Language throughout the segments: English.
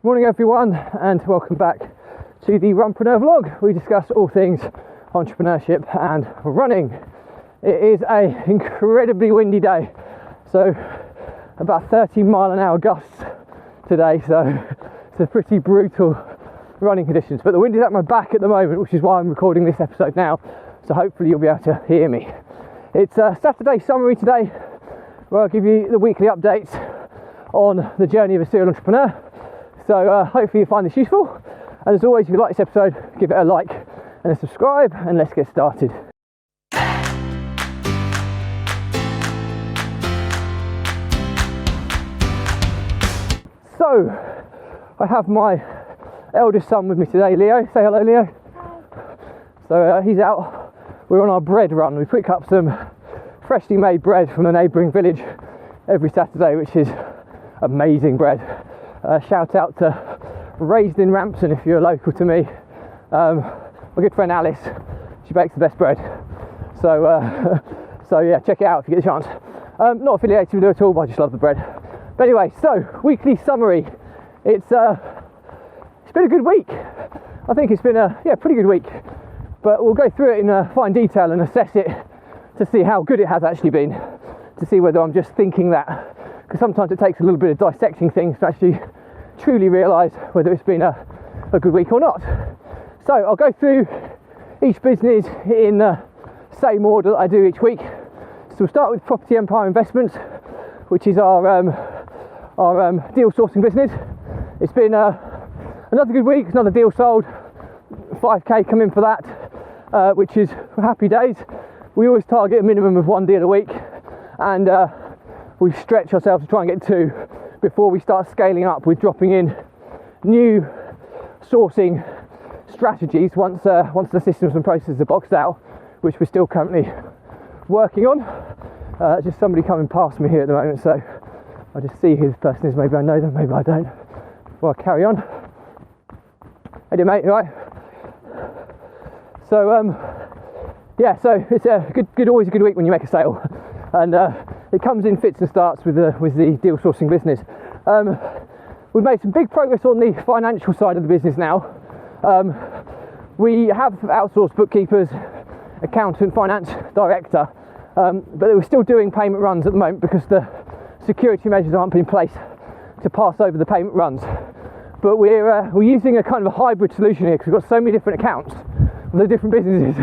Morning everyone, and welcome back to the Runpreneur vlog. We discuss all things entrepreneurship and running. It is an incredibly windy day, so about 30-mile-an-hour gusts today, so it's a pretty brutal running conditions. But the wind is at my back at the moment, which is why I'm recording this episode now, so hopefully you'll be able to hear me. It's a Saturday summary today, where I'll give you the weekly updates on the journey of a serial entrepreneur. So hopefully you find this useful, and as always, if you like this episode, give it a like and a subscribe, and let's get started. So I have my eldest son with me today, Leo. Say hello, Leo. Hi. So he's out. We're on our bread run. We pick up some freshly made bread from a neighbouring village every Saturday, which is amazing bread. Shout out to Raised in Rampton if you're local to me. My good friend Alice, she bakes the best bread. So yeah, check it out if you get the chance. Not affiliated with her at all, but I just love the bread. But anyway, so weekly summary. It's been a good week. I think it's been a pretty good week. But we'll go through it in fine detail and assess it to see how good it has actually been. To see whether I'm just thinking that. Because sometimes it takes a little bit of dissecting things to actually truly realise whether it's been a good week or not. So I'll go through each business in the same order that I do each week. So we'll start with Property Empire Investments, which is our deal sourcing business. It's been another good week, another deal sold, 5k come in for that, which is happy days. We always target a minimum of one deal a week, and we stretch ourselves to try and get two before we start scaling up with dropping in new sourcing strategies once the systems and processes are boxed out, which we're still currently working on. Just somebody coming past me here at the moment, so I'll just see who this person is. Maybe I know them, maybe I don't. Before I carry on. Hey dear mate, you right? So yeah, so it's a good, always a good week when you make a sale, and it comes in fits and starts with the deal sourcing business. We've made some big progress on the financial side of the business now. We have outsourced bookkeepers, accountant, finance director, but we're still doing payment runs at the moment because the security measures aren't put in place to pass over the payment runs. But we're using a kind of a hybrid solution here because we've got so many different accounts with the different businesses,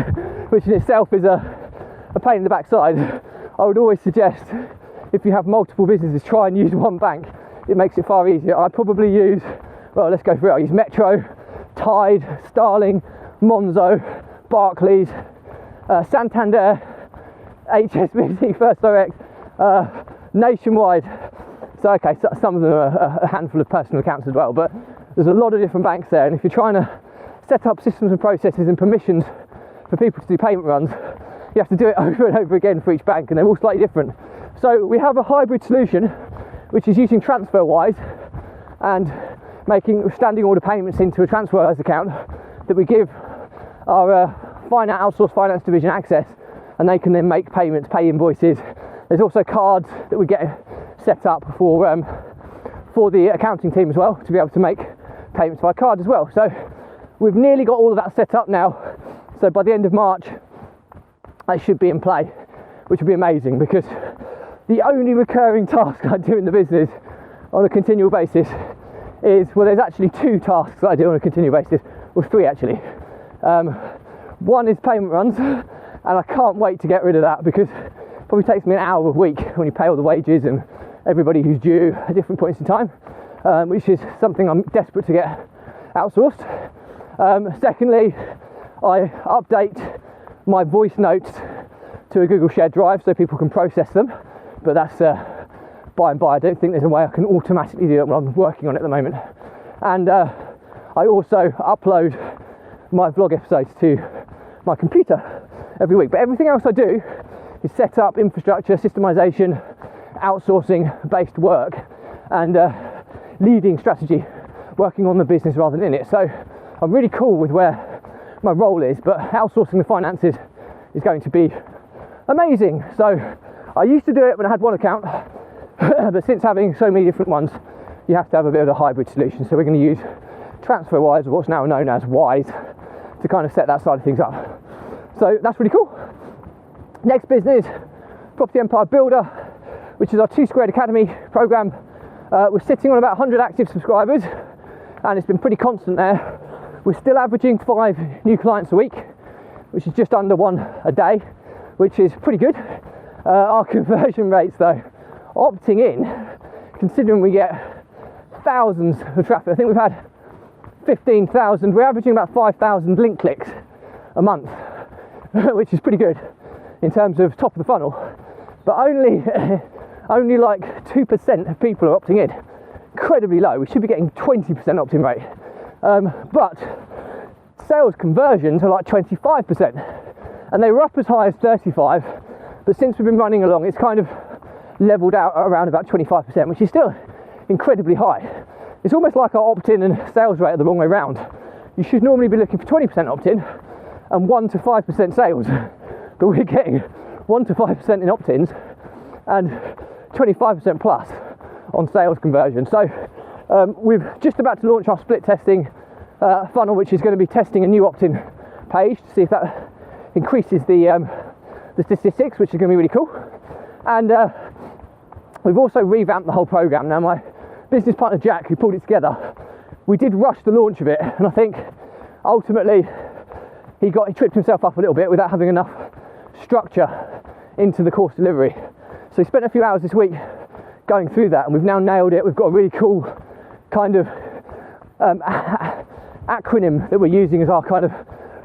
which in itself is a pain in the backside. I would always suggest, if you have multiple businesses, try and use one bank. It makes it far easier. I probably use, well, let's go through it. I use Metro, Tide, Starling, Monzo, Barclays, Santander, HSBC, First Direct, Nationwide. So okay, so some of them are a handful of personal accounts as well, but there's a lot of different banks there, and if you're trying to set up systems and processes and permissions for people to do payment runs, you have to do it over and over again for each bank, and they're all slightly different. So we have a hybrid solution, which is using TransferWise and making standing order payments into a TransferWise account that we give our outsourced finance division access, and they can then make payments, pay invoices. There's also cards that we get set up for the accounting team as well, to be able to make payments by card as well. So we've nearly got all of that set up now. So by the end of March, they should be in play, which would be amazing, because the only recurring task I do in the business on a continual basis is, well, there's actually two tasks that I do on a continual basis, well, three actually. One is payment runs, and I can't wait to get rid of that, because it probably takes me an hour a week when you pay all the wages and everybody who's due at different points in time, which is something I'm desperate to get outsourced. Secondly, I update my voice notes to a Google Shared Drive so people can process them, but that's by and by. I don't think there's a way I can automatically do that when I'm working on it at the moment. And I also upload my vlog episodes to my computer every week, but everything else I do is set up infrastructure, systemization, outsourcing based work, and leading strategy, working on the business rather than in it. So I'm really cool with where my role is, but outsourcing the finances is going to be amazing. So I used to do it when I had one account, but since having so many different ones, you have to have a bit of a hybrid solution. So we're going to use TransferWise, or what's now known as Wise, to kind of set that side of things up. So that's really cool. Next business, Property Empire Builder, which is our 2 Squared Academy program. We're sitting on about 100 active subscribers, and it's been pretty constant there. We're still averaging 5 new clients a week, which is just under 1 a day, which is pretty good. Our conversion rates though, opting in, considering we get thousands of traffic, I think we've had 15,000, we're averaging about 5,000 link clicks a month, which is pretty good in terms of top of the funnel, but only like 2% of people are opting in. Incredibly low. We should be getting 20% opt-in rate, but sales conversions are like 25%, and they were up as high as 35, but since we've been running along, it's kind of leveled out at around about 25%, which is still incredibly high. It's almost like our opt-in and sales rate are the wrong way round. You should normally be looking for 20% opt-in and 1 to 5% sales, but we're getting 1 to 5% in opt-ins and 25% plus on sales conversion. So we're just about to launch our split testing funnel, which is going to be testing a new opt-in page to see if that increases the statistics, which is going to be really cool. And we've also revamped the whole program. Now, my business partner Jack, who pulled it together, we did rush the launch of it, and I think ultimately he tripped himself up a little bit without having enough structure into the course delivery. So he spent a few hours this week going through that, and we've now nailed it. We've got a really cool kind of acronym that we're using as our kind of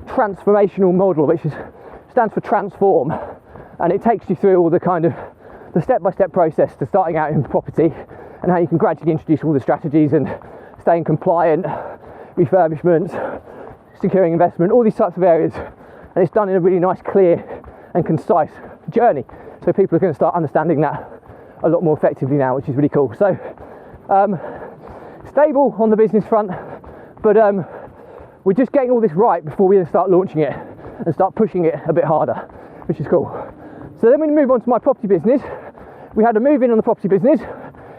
transformational model, which stands for transform, and it takes you through all the kind of the step-by-step process to starting out in property, and how you can gradually introduce all the strategies and staying compliant, refurbishments, securing investment, all these types of areas, and it's done in a really nice, clear and concise journey, so people are going to start understanding that a lot more effectively now, which is really cool. So stable on the business front, but we're just getting all this right before we start launching it and start pushing it a bit harder, which is cool. So then we move on to my property business. We had a move in on the property business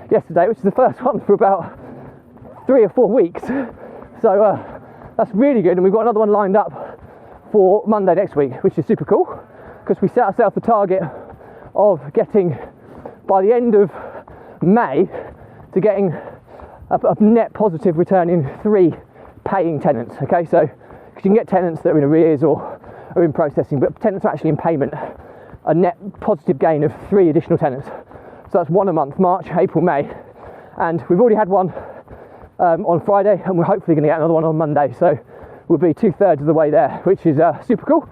yesterday, which is the first one for about 3 or 4 weeks, so that's really good, and we've got another one lined up for Monday next week, which is super cool, because we set ourselves the target of getting, by the end of May, to getting a net positive return in 3 paying tenants. Okay, so because you can get tenants that are in arrears or are in processing, but tenants are actually in payment, a net positive gain of 3 additional tenants. So that's 1 a month, March, April, May, and we've already had one on Friday, and we're hopefully going to get another one on Monday, so we'll be 2/3 of the way there, which is super cool.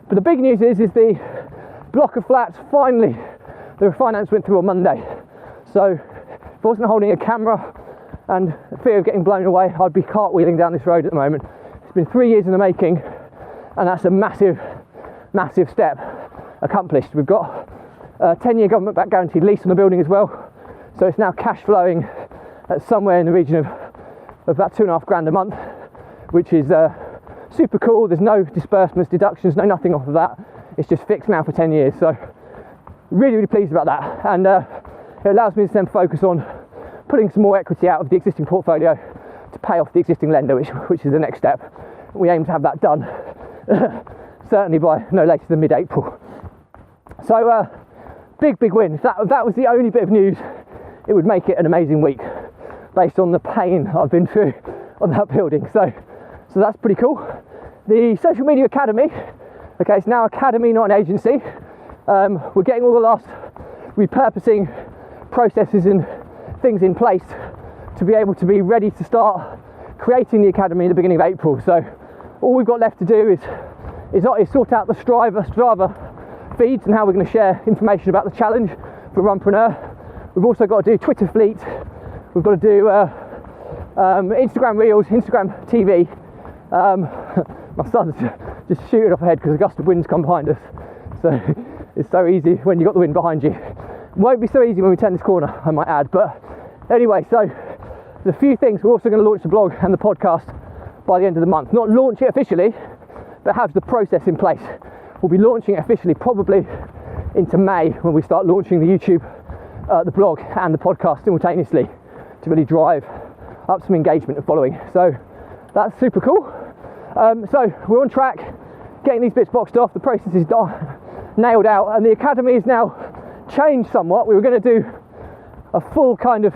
But the big news is the block of flats, finally the refinance went through on Monday. So if I wasn't holding a camera and fear of getting blown away, I'd be cartwheeling down this road at the moment. It's been 3 years in the making, and that's a massive step accomplished. We've got a 10-year government-backed guaranteed lease on the building as well, so it's now cash flowing at somewhere in the region of about £2,500 a month, which is super cool. There's no disbursements, deductions, nothing off of that. It's just fixed now for 10 years, so really pleased about that, and it allows me to then focus on putting some more equity out of the existing portfolio to pay off the existing lender, which is the next step. We aim to have that done certainly by no later than mid-April. So big win. If that was the only bit of news, it would make it an amazing week based on the pain I've been through on that building. So that's pretty cool. The Social Media Academy, okay, it's now Academy, not an agency. We're getting all the last repurposing processes and things in place to be able to be ready to start creating the Academy in the beginning of April. So all we've got left to do is sort out the Strava feeds and how we're going to share information about the challenge for Runpreneur. We've also got to do Twitter fleet. We've got to do Instagram Reels, Instagram TV. My son's just shooting off ahead because a gust of wind's come behind us. So it's so easy when you've got the wind behind you. It won't be so easy when we turn this corner, I might add. But anyway, so there's a few things. We're also going to launch the blog and the podcast by the end of the month. Not launch it officially, but have the process in place. We'll be launching it officially probably into May, when we start launching the YouTube, the blog and the podcast simultaneously, to really drive up some engagement and following. So that's super cool. So we're on track, getting these bits boxed off. The process is nailed out, and the academy is now changed somewhat. We were going to do a full kind of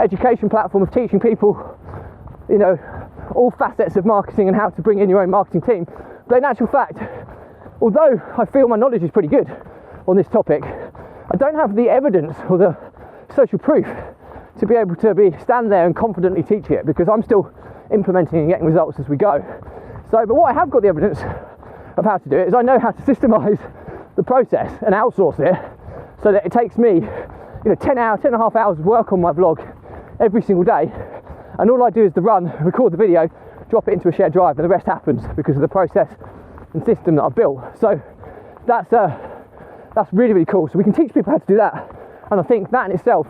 education platform of teaching people, you know, all facets of marketing and how to bring in your own marketing team. But in actual fact, although I feel my knowledge is pretty good on this topic, I don't have the evidence or the social proof to be able to stand there and confidently teach it, because I'm still implementing and getting results as we go. So, but what I have got the evidence of how to do it is I know how to systemize the process and outsource it, so that it takes me, you know, 10 and a half hours of work on my vlog every single day, and all I do is record the video, drop it into a shared drive, and the rest happens because of the process and system that I've built. So that's really, really cool. So we can teach people how to do that, and I think that in itself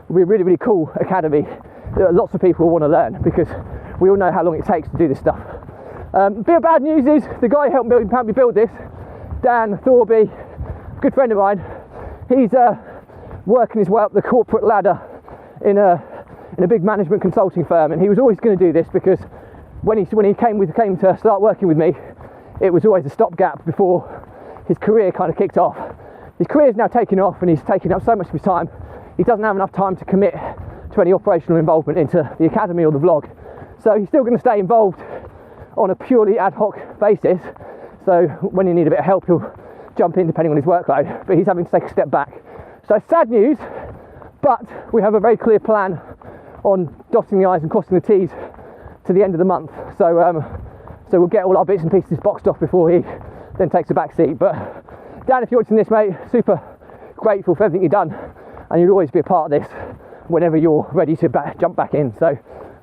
will be a really, really cool academy that lots of people will want to learn, because we all know how long it takes to do this stuff. Bit of bad news is the guy who helped me build this, Dan Thorby, good friend of mine, he's working his way up the corporate ladder in a big management consulting firm, and he was always going to do this because when he came to start working with me, it was always a stopgap before his career kind of kicked off. His career's now taken off, and he's taking up so much of his time, he doesn't have enough time to commit to any operational involvement into the academy or the vlog. So he's still going to stay involved on a purely ad hoc basis. So when you need a bit of help, he'll jump in depending on his workload, but he's having to take a step back. So sad news, but we have a very clear plan on dotting the I's and crossing the T's to the end of the month. So we'll get all our bits and pieces boxed off before he then takes a back seat. But Dan, if you're watching this, mate, super grateful for everything you've done, and you'll always be a part of this whenever you're ready to jump back in. So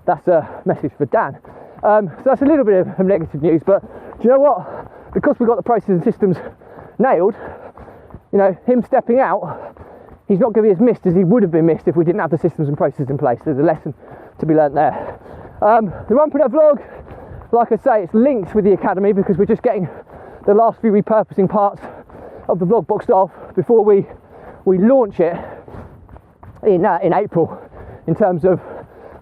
that's a message for Dan. So that's a little bit of negative news, but do you know what? Because we've got the processes and systems nailed, you know, him stepping out, he's not going to be as missed as he would have been missed if we didn't have the systems and processes in place. There's a lesson to be learnt there. The Runpreneur vlog, like I say, it's linked with the academy because we're just getting the last few repurposing parts of the vlog boxed off before we launch it in April. In terms of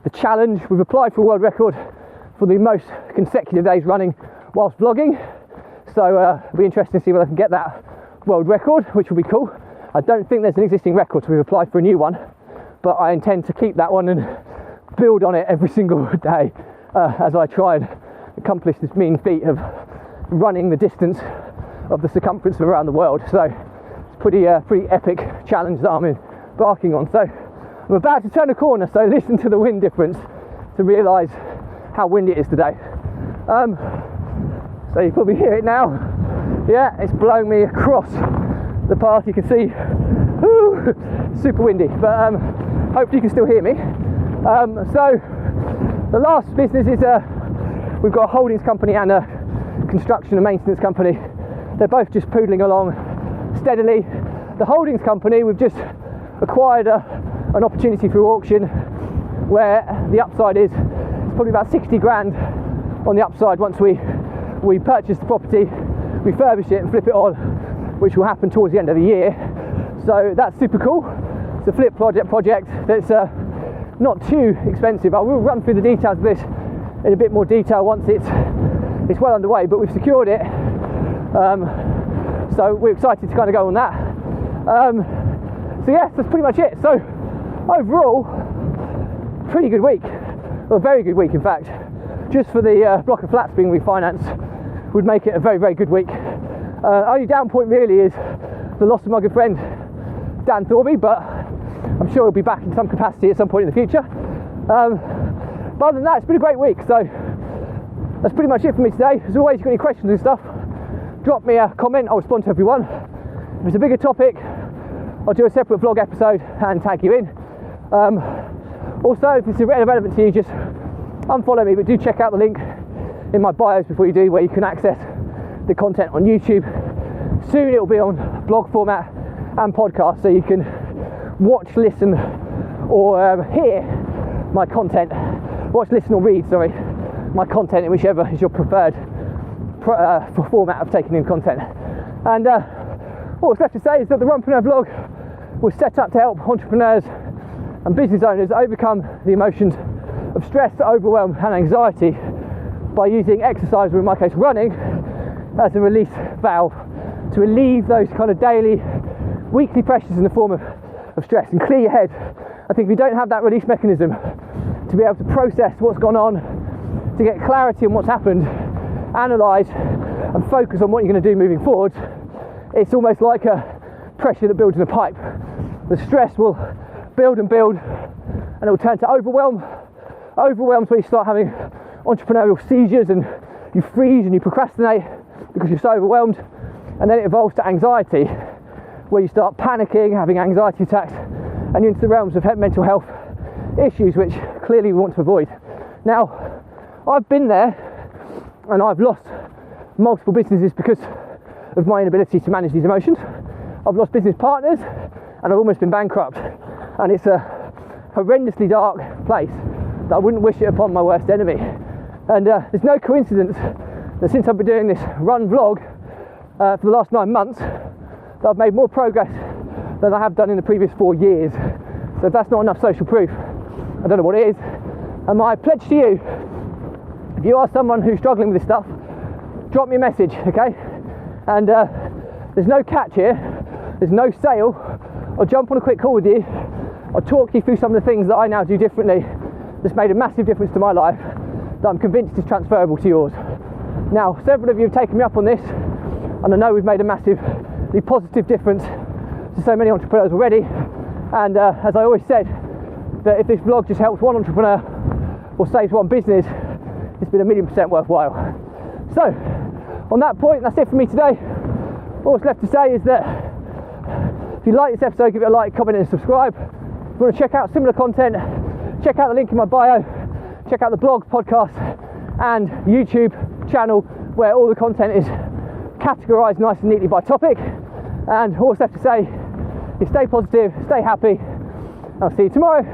the challenge, we've applied for a world record for the most consecutive days running whilst vlogging. So it'll be interesting to see whether I can get that world record, which will be cool. I don't think there's an existing record, so we've applied for a new one, but I intend to keep that one and build on it every single day as I try and accomplish this mean feat of running the distance of the circumference of around the world. So it's pretty epic challenge that I'm embarking on. So I'm about to turn a corner, so listen to the wind difference to realise how windy it is today. So you probably hear it now. Yeah, it's blowing me across the path. You can see, whoo, super windy, but hopefully you can still hear me. So the last business is we've got a holdings company and a construction and maintenance company. They're both just poodling along steadily. The holdings company, we've just acquired an opportunity through auction where the upside is it's probably about 60 grand on the upside once we purchase the property, refurbish it and flip it on, which will happen towards the end of the year. So that's super cool. It's a flip project that's not too expensive. I will run through the details of this in a bit more detail once it's well underway, but we've secured it. So we're excited to kind of go on that. So yes, that's pretty much it. So overall, pretty good week, well, very good week in fact. Just for the block of flats being refinanced would make it a very, very good week. Only down point really is the loss of my good friend Dan Thorby, but I'm sure he'll be back in some capacity at some point in the future. But other than that, it's been a great week. So that's pretty much it for me today. As always, if you've got any questions and stuff, drop me a comment, I'll respond to everyone. If it's a bigger topic, I'll do a separate vlog episode and tag you in. Also, if it's irrelevant to you, just unfollow me, but do check out the link in my bios before you do, where you can access the content on YouTube. Soon it will be on blog format and podcast, so you can watch, listen, or hear my content. Watch, listen, or read, sorry, my content in whichever is your preferred format of taking in content. And all that's left to say is that the Runpreneur vlog was set up to help entrepreneurs And business owners overcome the emotions of stress, overwhelm and anxiety by using exercise, or in my case running, as a release valve to relieve those kind of daily, weekly pressures in the form of stress and clear your head. I think if you don't have that release mechanism to be able to process what's gone on, to get clarity on what's happened, analyse and focus on what you're going to do moving forward, it's almost like a pressure that builds in a pipe. The stress will build and build, and it will turn to overwhelm. Overwhelm's where you start having entrepreneurial seizures and you freeze and you procrastinate because you're so overwhelmed, and then it evolves to anxiety, where you start panicking, having anxiety attacks, and you're into the realms of mental health issues, which clearly we want to avoid. Now, I've been there and I've lost multiple businesses because of my inability to manage these emotions. I've lost business partners and I've almost been bankrupt, and it's a horrendously dark place that I wouldn't wish it upon my worst enemy. And there's no coincidence that since I've been doing this run vlog for the last 9 months, that I've made more progress than I have done in the previous 4 years. So if that's not enough social proof, I don't know what it is. And my pledge to you, if you are someone who's struggling with this stuff, drop me a message, okay? And there's no catch here, there's no sale. I'll jump on a quick call with you, I'll talk you through some of the things that I now do differently that's made a massive difference to my life, that I'm convinced is transferable to yours. Now, several of you have taken me up on this, and I know we've made a massively positive difference to so many entrepreneurs already. And as I always said, that if this vlog just helps one entrepreneur or saves one business, it's been 1,000,000% worthwhile. So, on that point, that's it for me today. All that's left to say is that if you like this episode, give it a like, comment and subscribe. If you want to check out similar content, check out the link in my bio, check out the blog, podcast and YouTube channel, where all the content is categorised nice and neatly by topic. And all that's left to say is stay positive, stay happy, and I'll see you tomorrow.